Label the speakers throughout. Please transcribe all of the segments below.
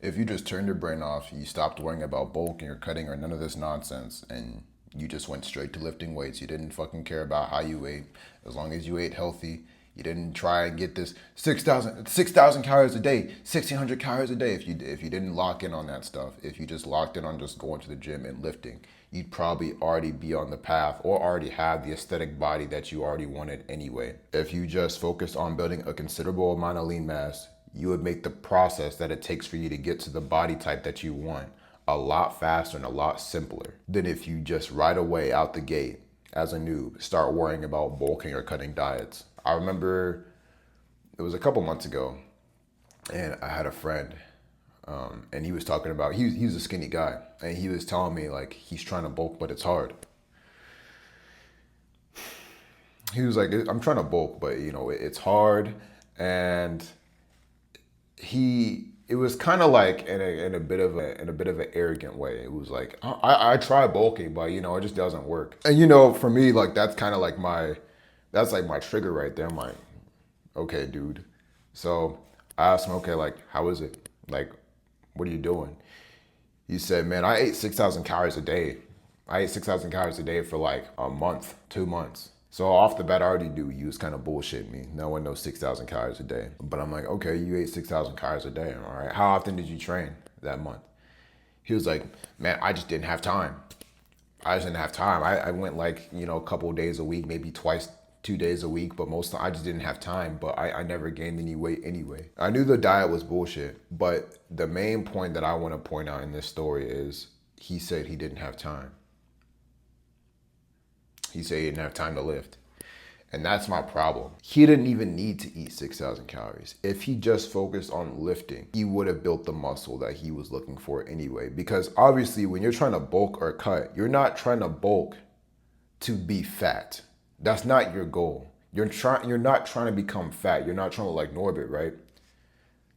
Speaker 1: If you just turned your brain off, you stopped worrying about bulking or cutting or none of this nonsense, and you just went straight to lifting weights. You didn't fucking care about how you ate, as long as you ate healthy. You didn't try and get this 6,000 calories a day, 1,600 calories a day. If you didn't lock in on that stuff, if you just locked in on just going to the gym and lifting, you'd probably already be on the path or already have the aesthetic body that you already wanted anyway. If you just focused on building a considerable amount of lean mass, you would make the process that it takes for you to get to the body type that you want a lot faster and a lot simpler than if you just right away out the gate as a noob start worrying about bulking or cutting diets. I remember it was a couple months ago, and I had a friend, and he was talking about he was a skinny guy, and he was telling me like he's trying to bulk, but it's hard. He was like, I'm trying to bulk, but it's hard, and it was kind of like in a bit of an arrogant way. It was like I try bulking, but it just doesn't work. And for me, like that's kind of like that's like my trigger right there. I'm like, okay, dude. So I asked him, okay, like how is it? Like, what are you doing? He said, man, I ate 6,000 calories a day. I ate 6,000 calories a day for like a month, 2 months. So off the bat, I already knew you was kind of bullshitting me. No one knows 6,000 calories a day. But I'm like, okay, you ate 6,000 calories a day. All right. How often did you train that month? He was like, man, I just didn't have time. I just didn't have time. I went like, a couple of days a week, maybe twice, 2 days a week, but most of the time I just didn't have time. But I never gained any weight anyway. I knew the diet was bullshit. But the main point that I want to point out in this story is he said he didn't have time. He said he didn't have time to lift. And that's my problem. He didn't even need to eat 6,000 calories. If he just focused on lifting, he would have built the muscle that he was looking for anyway. Because obviously when you're trying to bulk or cut, you're not trying to bulk to be fat. That's not your goal. You're not trying to become fat. You're not trying to look like Norbit, right?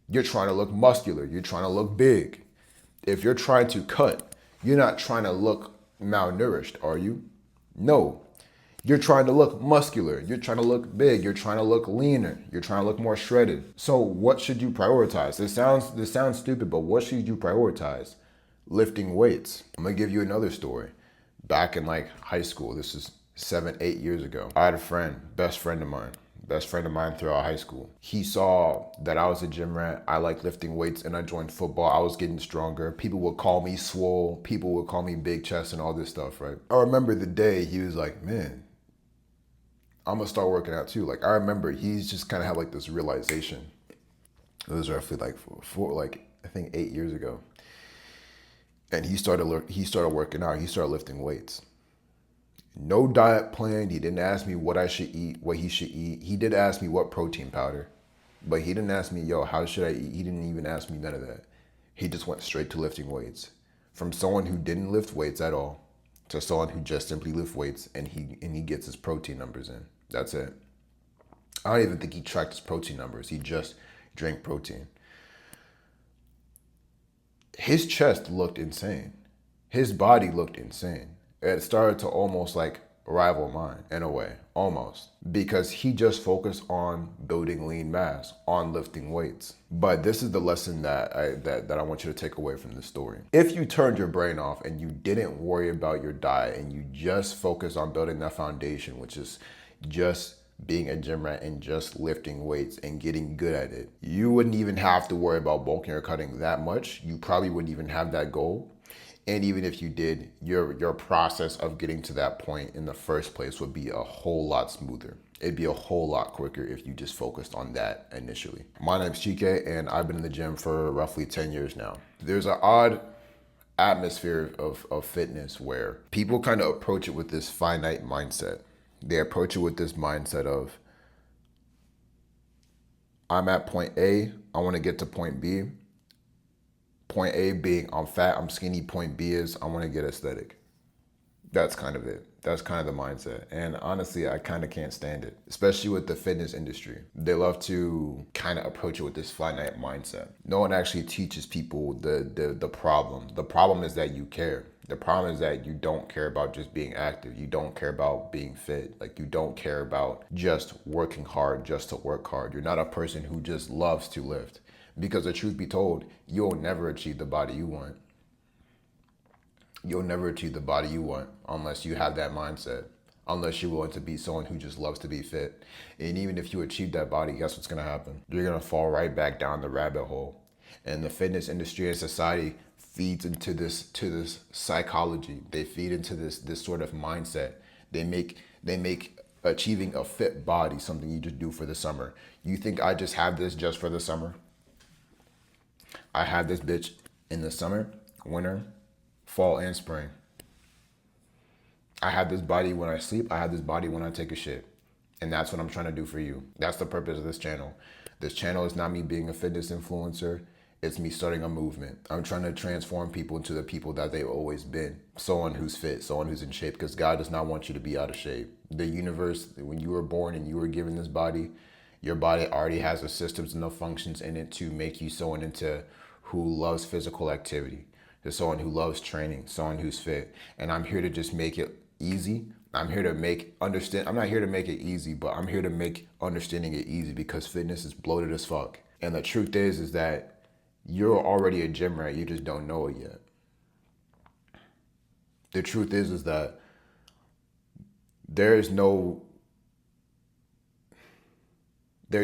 Speaker 1: You're trying to look muscular. You're trying to look big. If you're trying to cut, you're not trying to look malnourished, are you? No. You're trying to look muscular. You're trying to look big. You're trying to look leaner. You're trying to look more shredded. So what should you prioritize? This sounds stupid, but what should you prioritize? Lifting weights. I'm gonna give you another story. Back in like high school, this is 7, 8 years ago. I had a friend, best friend of mine throughout high school. He saw that I was a gym rat. I liked lifting weights and I joined football. I was getting stronger. People would call me swole. People would call me big chest and all this stuff, right? I remember the day he was like, man, I'm gonna start working out too. Like I remember he's just kind of had like this realization. It was roughly like like I think 8 years ago. And he started working out. He started lifting weights. No diet plan. He didn't ask me what I should eat, what he should eat. He did ask me what protein powder, but he didn't ask me, yo, how should I eat? He didn't even ask me none of that. He just went straight to lifting weights. From someone who didn't lift weights at all to someone who just simply lift weights and he gets his protein numbers in. That's it. I don't even think he tracked his protein numbers. He just drank protein. His chest looked insane. His body looked insane. It started to almost like rival mine in a way, almost, because he just focused on building lean mass, on lifting weights. But this is the lesson that I want you to take away from this story. If you turned your brain off and you didn't worry about your diet and you just focused on building that foundation, which is just being a gym rat and just lifting weights and getting good at it, you wouldn't even have to worry about bulking or cutting that much. You probably wouldn't even have that goal. And even if you did, your process of getting to that point in the first place would be a whole lot smoother. It'd be a whole lot quicker if you just focused on that initially. My name's Chike, and I've been in the gym for roughly 10 years now. There's an odd atmosphere of fitness where people kind of approach it with this finite mindset. They approach it with this mindset of, I'm at point A, I want to get to point B. Point A being I'm fat, I'm skinny. Point B is I want to get aesthetic. That's kind of it. That's kind of the mindset. And honestly, I kind of can't stand it, especially with the fitness industry. They love to kind of approach it with this finite mindset. No one actually teaches people the problem. The problem is that you care. The problem is that you don't care about just being active. You don't care about being fit. Like you don't care about just working hard just to work hard. You're not a person who just loves to lift. Because the truth be told, you'll never achieve the body you want. You'll never achieve the body you want unless you have that mindset. Unless you're willing to be someone who just loves to be fit. And even if you achieve that body, guess what's gonna happen? You're gonna fall right back down the rabbit hole. And the fitness industry and society feeds into this psychology. They feed into this sort of mindset. They make achieving a fit body something you just do for the summer. You think I just have this just for the summer? I have this bitch in the summer, winter, fall, and spring. I have this body when I sleep. I have this body when I take a shit. And that's what I'm trying to do for you. That's the purpose of this channel. This channel is not me being a fitness influencer. It's me starting a movement. I'm trying to transform people into the people that they've always been. Someone who's fit, someone who's in shape, because God does not want you to be out of shape. The universe, when you were born and you were given this body, your body already has the systems and the functions in it to make you someone into who loves physical activity, to someone who loves training, someone who's fit. And I'm here to just make it easy. I'm here to I'm not here to make it easy, but I'm here to make understanding it easy, because fitness is bloated as fuck. And the truth is that you're already a gym rat, you just don't know it yet. The truth is that there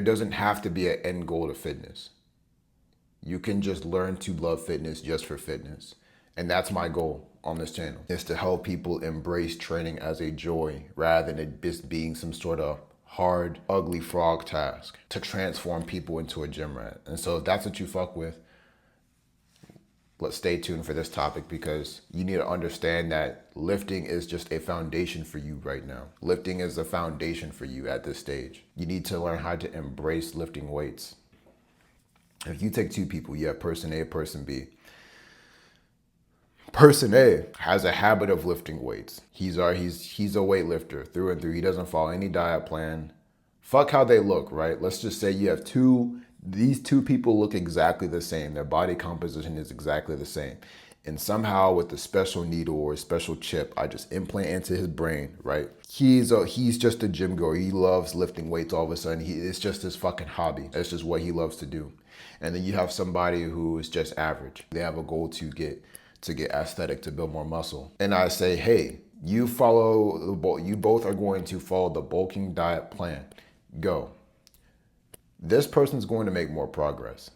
Speaker 1: doesn't have to be an end goal to fitness. You can just learn to love fitness just for fitness. And that's my goal on this channel, is to help people embrace training as a joy rather than it just being some sort of hard, ugly frog task, to transform people into a gym rat. And so if that's what you fuck with, let's stay tuned for this topic, because you need to understand that lifting is just a foundation for you right now. Lifting is a foundation for you at this stage. You need to learn how to embrace lifting weights. If you take two people, you have person A, person B. Person A has a habit of lifting weights. He's a weightlifter through and through. He doesn't follow any diet plan. Fuck how they look, right? Let's just say you have these two people look exactly the same. Their body composition is exactly the same. And somehow with a special needle or a special chip, I just implant into his brain, right? He's just a gym goer. He loves lifting weights all of a sudden. It's just his fucking hobby. It's just what he loves to do. And then you have somebody who is just average. They have a goal to get aesthetic, to build more muscle. And I say, hey, you both are going to follow the bulking diet plan. Go. This person's going to make more progress.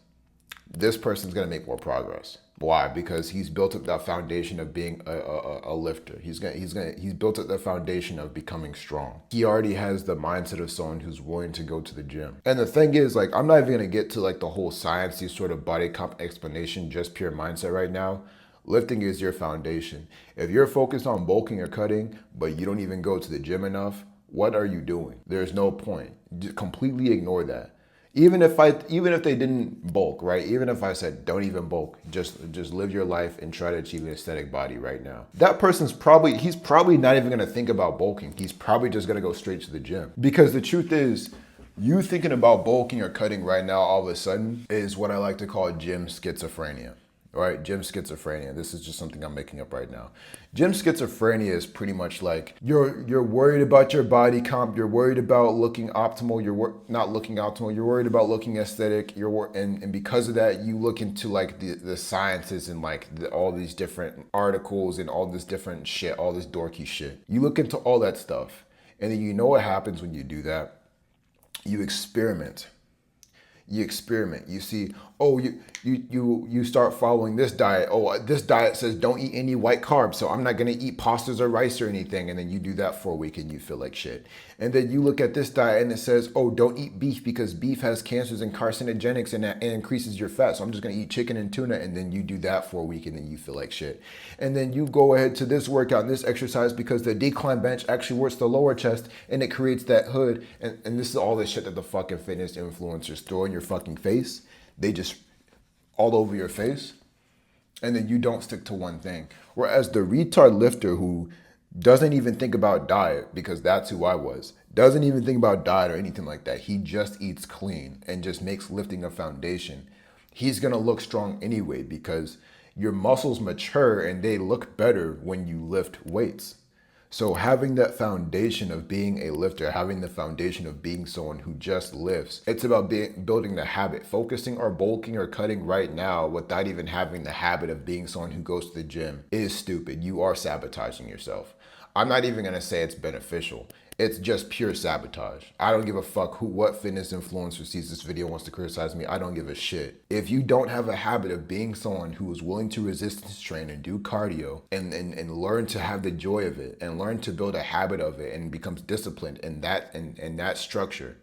Speaker 1: This person's going to make more progress. Why? Because he's built up that foundation of being a lifter. He's built up the foundation of becoming strong. He already has the mindset of someone who's willing to go to the gym. And the thing is, like, I'm not even going to get to like the whole sciencey sort of body comp explanation, just pure mindset right now. Lifting is your foundation. If you're focused on bulking or cutting, but you don't even go to the gym enough, what are you doing? There's no point. Just completely ignore that. Even if they didn't bulk, right? Even if I said, don't even bulk, just live your life and try to achieve an aesthetic body right now. That person's probably not even gonna think about bulking. He's probably just gonna go straight to the gym. Because the truth is, you thinking about bulking or cutting right now all of a sudden is what I like to call gym schizophrenia. Right? Gym schizophrenia. This is just something I'm making up right now. Gym schizophrenia is pretty much like you're worried about your body comp. You're worried about looking optimal. You're not looking optimal. You're worried about looking aesthetic. And because of that, you look into like the sciences and like all these different articles and all this different shit, all this dorky shit. You look into all that stuff, and then you know what happens when you do that? You experiment. You see, oh, you start following this diet. Oh, this diet says don't eat any white carbs, so I'm not gonna eat pastas or rice or anything. And then you do that for a week and you feel like shit. And then you look at this diet and it says, oh, don't eat beef because beef has cancers and carcinogenics and that increases your fat. So I'm just gonna eat chicken and tuna. And then you do that for a week and then you feel like shit. And then you go ahead to this workout and this exercise because the decline bench actually works the lower chest and it creates that hood. And this is all the shit that the fucking fitness influencers throw in your fucking face. They just all over your face, and then you don't stick to one thing. Whereas the retard lifter who doesn't even think about diet, because that's who I was, doesn't even think about diet or anything like that. He just eats clean and just makes lifting a foundation. He's gonna look strong anyway because your muscles mature and they look better when you lift weights. So having that foundation of being a lifter, having the foundation of being someone who just lifts, it's about building the habit. Focusing or bulking or cutting right now without even having the habit of being someone who goes to the gym is stupid. You are sabotaging yourself. I'm not even gonna say it's beneficial. It's just pure sabotage. I don't give a fuck what fitness influencer sees this video and wants to criticize me. I don't give a shit. If you don't have a habit of being someone who is willing to resistance train and do cardio and learn to have the joy of it and learn to build a habit of it and becomes disciplined in that structure,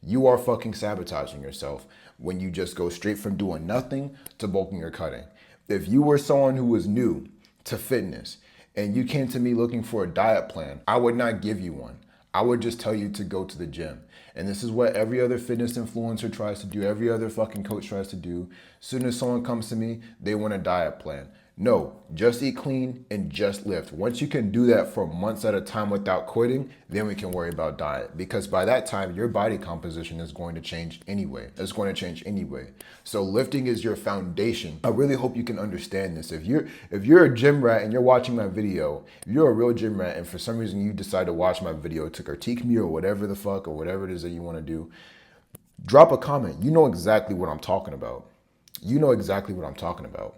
Speaker 1: you are fucking sabotaging yourself when you just go straight from doing nothing to bulking or cutting. If you were someone who was new to fitness and you came to me looking for a diet plan, I would not give you one. I would just tell you to go to the gym. And this is what every other fitness influencer tries to do. Every other fucking coach tries to do. As soon as someone comes to me, they want a diet plan. No, just eat clean and just lift. Once you can do that for months at a time without quitting, then we can worry about diet. Because by that time, your body composition is going to change anyway. It's going to change anyway. So lifting is your foundation. I really hope you can understand this. If you're a gym rat and you're watching my video, if you're a real gym rat and for some reason you decide to watch my video to critique me or whatever the fuck or whatever it is that you want to do, drop a comment. You know exactly what I'm talking about. You know exactly what I'm talking about.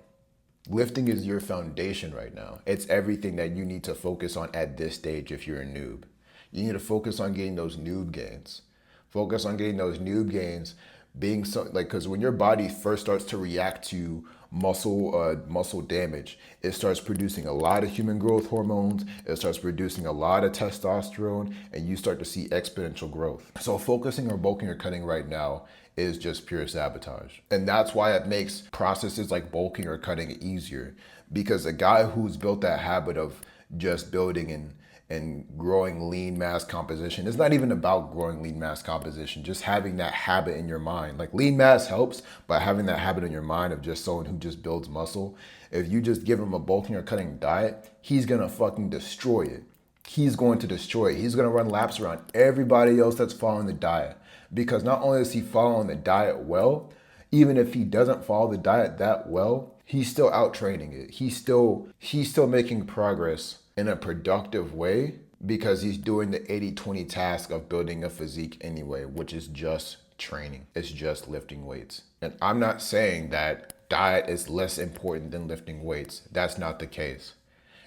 Speaker 1: Lifting is your foundation right now. It's everything that you need to focus on at this stage if you're a noob. You need to focus on getting those noob gains. Focus on getting those noob gains, being so because when your body first starts to react to muscle damage, it starts producing a lot of human growth hormones, it starts producing a lot of testosterone, and you start to see exponential growth. So focusing or bulking or cutting right now is just pure sabotage. And that's why it makes processes like bulking or cutting easier, because a guy who's built that habit of just building and growing lean mass composition, it's not even about growing lean mass composition, just having that habit in your mind. Like lean mass helps, but having that habit in your mind of just someone who just builds muscle, if you just give him a bulking or cutting diet, he's gonna fucking destroy it. He's going to destroy it. He's gonna run laps around everybody else that's following the diet. Because not only is he following the diet well, even if he doesn't follow the diet that well, he's still out training it. He's still making progress in a productive way because he's doing the 80-20 task of building a physique anyway, which is just training. It's just lifting weights. And I'm not saying that diet is less important than lifting weights. That's not the case.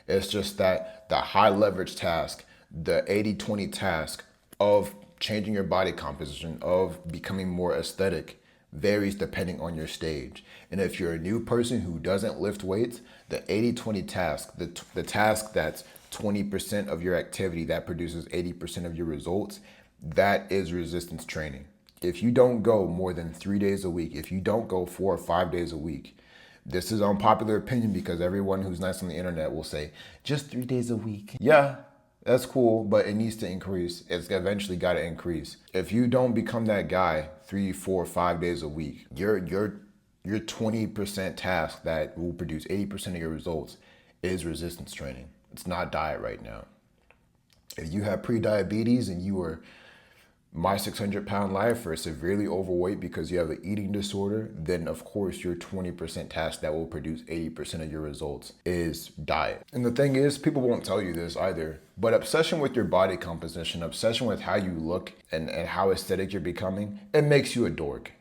Speaker 1: It's just that the high leverage task, the 80-20 task of changing your body composition, of becoming more aesthetic, varies depending on your stage. And if you're a new person who doesn't lift weights, the 80-20 task, the task that's 20% of your activity that produces 80% of your results, that is resistance training. If you don't go more than 3 days a week, if you don't go 4 or 5 days a week, this is unpopular opinion because everyone who's nice on the internet will say, just 3 days a week. Yeah, that's cool, but it needs to increase. It's eventually got to increase. If you don't become that guy 3, 4, 5 days a week, your 20% task that will produce 80% of your results is resistance training. It's not diet right now. If you have pre-diabetes and you are my 600-pound life or severely overweight because you have an eating disorder, then of course your 20% task that will produce 80% of your results is diet. And the thing is, people won't tell you this either, but obsession with your body composition, obsession with how you look and how aesthetic you're becoming, it makes you a dork.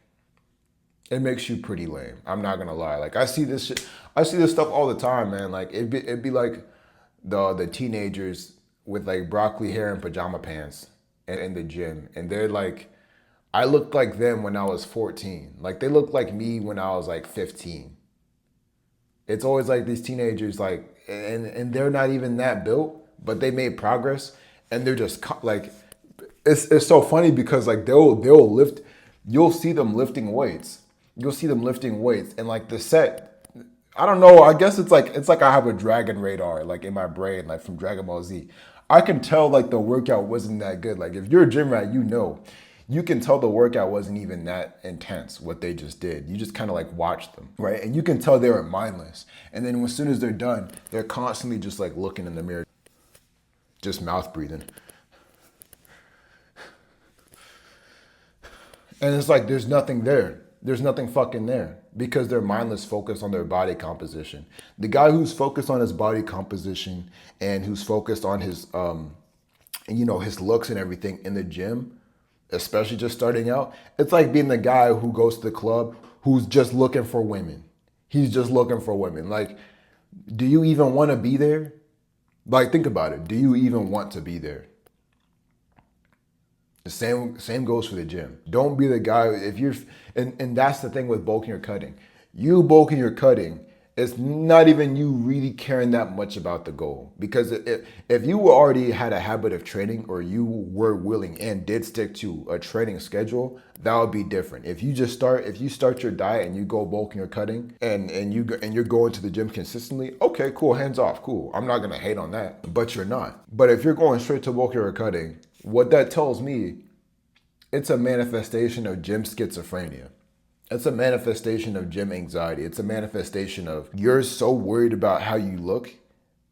Speaker 1: It makes you pretty lame. I'm not gonna lie. Like I see this stuff all the time, man. Like it'd be like the teenagers with like broccoli hair and pajama pants in the gym, and they're like, I looked like them when I was 14. Like they look like me when I was like 15. It's always like these teenagers, like, and they're not even that built, but they made progress, and they're just like, it's so funny because like they'll lift, you'll see them lifting weights, and like the set, I don't know, I guess it's like I have a dragon radar like in my brain, like from Dragon Ball Z. I can tell like the workout wasn't that good. Like if you're a gym rat, you can tell the workout wasn't even that intense, what they just did. You just kind of like watch them, right? And you can tell they were mindless. And then as soon as they're done, they're constantly just like looking in the mirror, just mouth breathing. And it's like, there's nothing there. there's nothing fucking there because they're mindless focused on their body composition. The guy who's focused on his body composition and who's focused on his his looks and everything in the gym, especially just starting out, it's like being the guy who goes to the club who's just looking for women. He's just looking for women. Like, do you even want to be there? Like, think about it. Do you even want to be there? The same goes for the gym. Don't be the guy if you're and that's the thing with bulking or cutting. You bulking or cutting, it's not even you really caring that much about the goal. Because if you already had a habit of training or you were willing and did stick to a training schedule, that would be different. If you start your diet and you go bulking or cutting and you're going to the gym consistently, okay, cool, hands off, cool. I'm not gonna hate on that, but you're not. But if you're going straight to bulking or cutting, what that tells me, it's a manifestation of gym schizophrenia. It's a manifestation of gym anxiety. It's a manifestation of you're so worried about how you look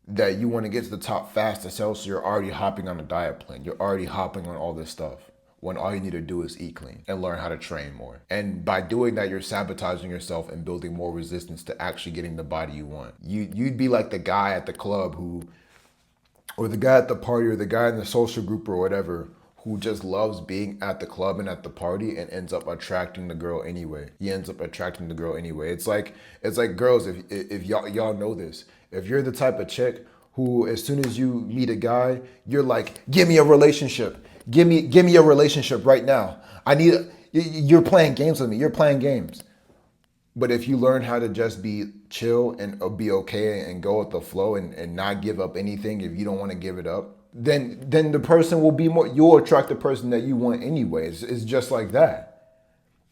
Speaker 1: that you want to get to the top fast as hell, so you're already hopping on a diet plan. You're already hopping on all this stuff when all you need to do is eat clean and learn how to train more. And by doing that, you're sabotaging yourself and building more resistance to actually getting the body you want. You'd be like the guy at the club or the guy at the party or the guy in the social group or whatever who just loves being at the club and at the party and ends up attracting the girl anyway. He ends up attracting the girl anyway. It's like girls, if y'all know this. If you're the type of chick who, as soon as you meet a guy, you're like, give me a relationship. Give me a relationship right now. You're playing games with me. You're playing games. But if you learn how to just be chill and be okay and go with the flow and not give up anything if you don't want to give it up, then the person will be more, you'll attract the person that you want anyways. It's just like that.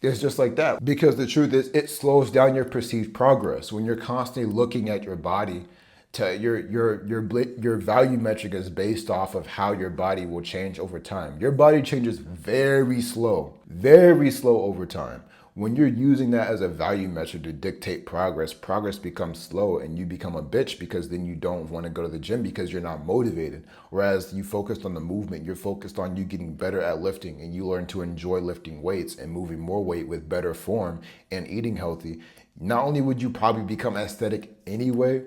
Speaker 1: It's just like that. Because the truth is, it slows down your perceived progress. When you're constantly looking at your body, to your value metric is based off of how your body will change over time. Your body changes very slow over time. When you're using that as a value metric to dictate progress becomes slow and you become a bitch because then you don't want to go to the gym because you're not motivated. Whereas you focused on the movement, you're focused on you getting better at lifting and you learn to enjoy lifting weights and moving more weight with better form and eating healthy. Not only would you probably become aesthetic anyway,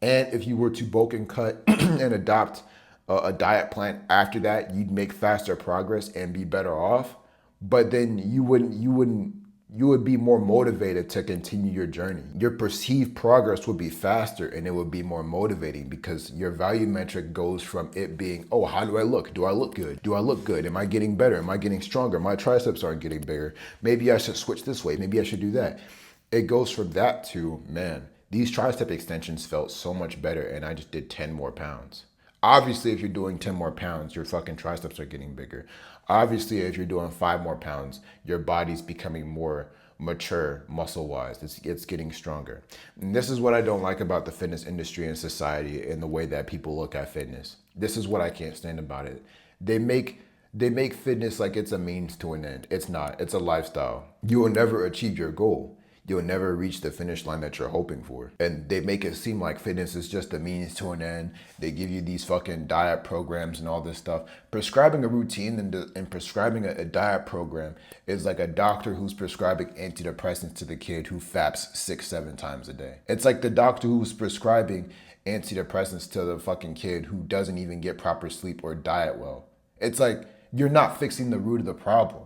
Speaker 1: and if you were to bulk and cut and adopt a diet plan after that, you'd make faster progress and be better off. But then you would be more motivated to continue your journey. Your perceived progress would be faster and it would be more motivating because your value metric goes from it being, oh, how do I look? Do I look good? Do I look good? Am I getting better? Am I getting stronger? My triceps aren't getting bigger. Maybe I should switch this way. Maybe I should do that. It goes from that to, man, these tricep extensions felt so much better and I just did 10 more pounds. Obviously, if you're doing 10 more pounds, your fucking triceps are getting bigger. Obviously, if you're doing 5 more pounds, your body's becoming more mature muscle-wise. It's getting stronger. And this is what I don't like about the fitness industry and society and the way that people look at fitness. This is what I can't stand about it. They make fitness like it's a means to an end. It's not. It's a lifestyle. You will never achieve your goal. You'll never reach the finish line that you're hoping for. And they make it seem like fitness is just a means to an end. They give you these fucking diet programs and all this stuff. Prescribing a routine and prescribing a diet program is like a doctor who's prescribing antidepressants to the kid who faps 6-7 times a day. It's like the doctor who's prescribing antidepressants to the fucking kid who doesn't even get proper sleep or diet well. It's like you're not fixing the root of the problem.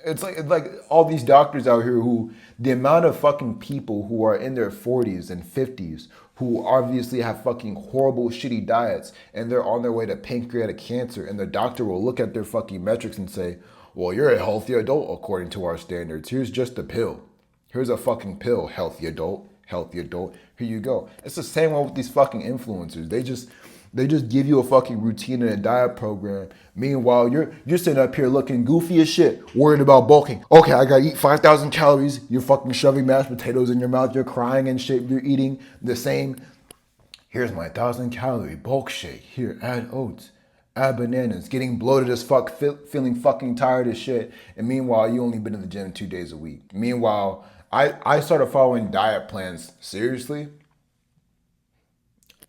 Speaker 1: It's like all these doctors out here who, the amount of fucking people who are in their 40s and 50s who obviously have fucking horrible, shitty diets and they're on their way to pancreatic cancer and the doctor will look at their fucking metrics and say, well, you're a healthy adult according to our standards. Here's just a pill. Here's a fucking pill, healthy adult. Here you go. It's the same one with these fucking influencers. They just give you a fucking routine and a diet program. Meanwhile, you're sitting up here looking goofy as shit, worried about bulking. Okay, I gotta eat 5,000 calories. You're fucking shoving mashed potatoes in your mouth. You're crying and shit. You're eating the same. Here's my 1,000-calorie bulk shake. Here, add oats, add bananas. Getting bloated as fuck, feeling fucking tired as shit. And meanwhile, you only been in the gym 2 days a week. Meanwhile, I started following diet plans seriously.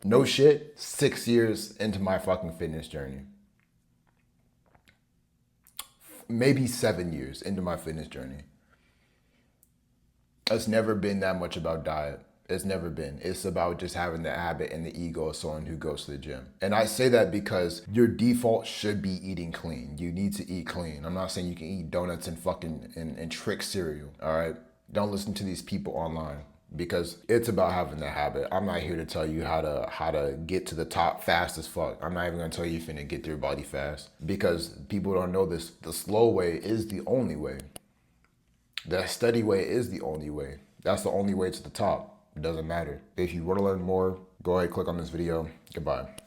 Speaker 1: No shit, 6 years into my fucking fitness journey. maybe 7 years into my fitness journey. It's never been that much about diet. It's never been. It's about just having the habit and the ego of someone who goes to the gym. And I say that because your default should be eating clean. You need to eat clean. I'm not saying you can eat donuts and fucking and trick cereal. All right. Don't listen to these people online, because it's about having the habit. I'm not here to tell you how to get to the top fast as fuck. I'm not even gonna tell you if you're gonna get through your body fast, because people don't know this. The slow way is the only way. The steady way is the only way. That's the only way to the top. It doesn't matter. If you want to learn more, go ahead, click on this video. Goodbye.